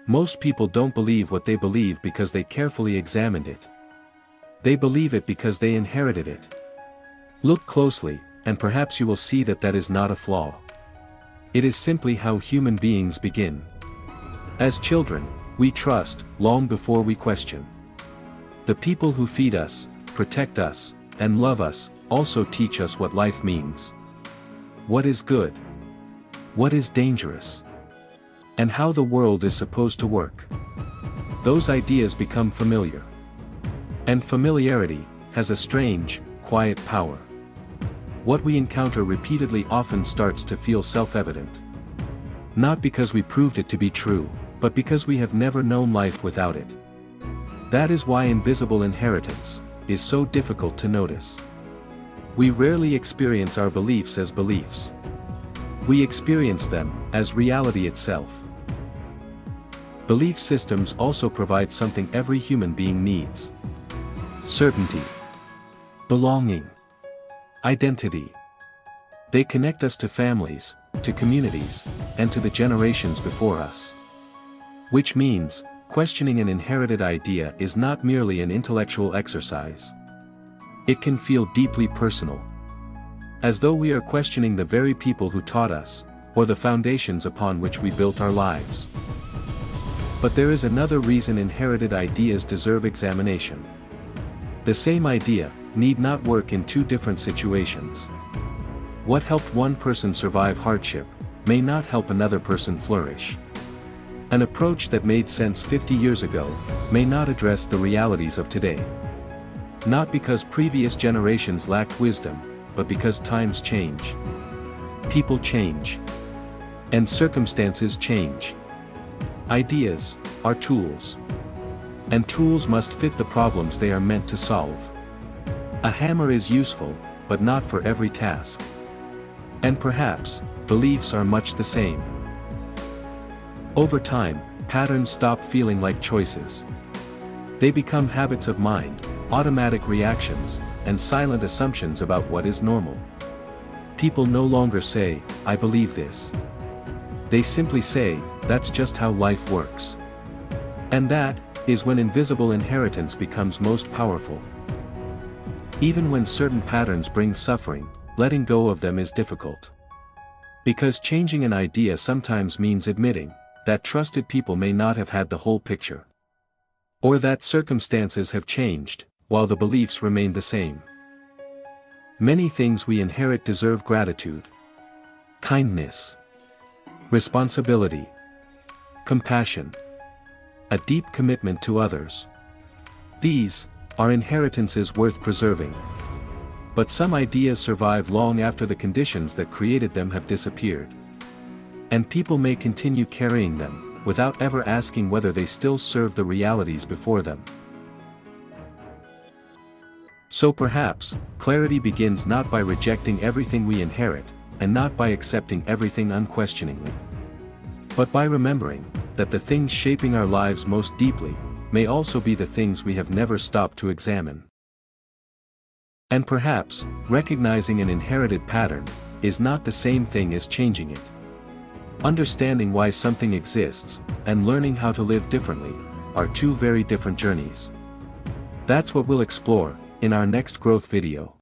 Most people don't believe what they believe because they carefully examined it. They believe it because they inherited it. Look closely, and perhaps you will see that that is not a flaw. It is simply how human beings begin. As children, we trust, long before we question. The people who feed us, protect us, and love us, also teach us what life means. What is good? What is dangerous? And how the world is supposed to work. Those ideas become familiar. And familiarity has a strange, quiet power. What we encounter repeatedly often starts to feel self-evident. Not because we proved it to be true, but because we have never known life without it. That is why invisible inheritance is so difficult to notice. We rarely experience our beliefs as beliefs. We experience them as reality itself. Belief systems also provide something every human being needs: certainty, belonging, identity. They connect us to families, to communities, and to the generations before us. Which means, questioning an inherited idea is not merely an intellectual exercise. It can feel deeply personal. As though we are questioning the very people who taught us, or the foundations upon which we built our lives. But there is another reason inherited ideas deserve examination. The same idea need not work in two different situations. What helped one person survive hardship may not help another person flourish. An approach that made sense 50 years ago may not address the realities of today. Not because previous generations lacked wisdom, but because times change. People change. And circumstances change. Ideas are tools. And tools must fit the problems they are meant to solve. A hammer is useful, but not for every task. And perhaps, beliefs are much the same. Over time, patterns stop feeling like choices. They become habits of mind, automatic reactions, and silent assumptions about what is normal. People no longer say, "I believe this." They simply say, "That's just how life works." And that is when invisible inheritance becomes most powerful. Even when certain patterns bring suffering, letting go of them is difficult. Because changing an idea sometimes means admitting that trusted people may not have had the whole picture. Or that circumstances have changed, while the beliefs remain the same. Many things we inherit deserve gratitude, kindness, responsibility, compassion, a deep commitment to others. These are inheritances worth preserving. But some ideas survive long after the conditions that created them have disappeared. And people may continue carrying them, without ever asking whether they still serve the realities before them. So perhaps, clarity begins not by rejecting everything we inherit, and not by accepting everything unquestioningly. But by remembering that the things shaping our lives most deeply may also be the things we have never stopped to examine. And perhaps, recognizing an inherited pattern is not the same thing as changing it. Understanding why something exists, and learning how to live differently, are two very different journeys. That's what we'll explore in our next growth video.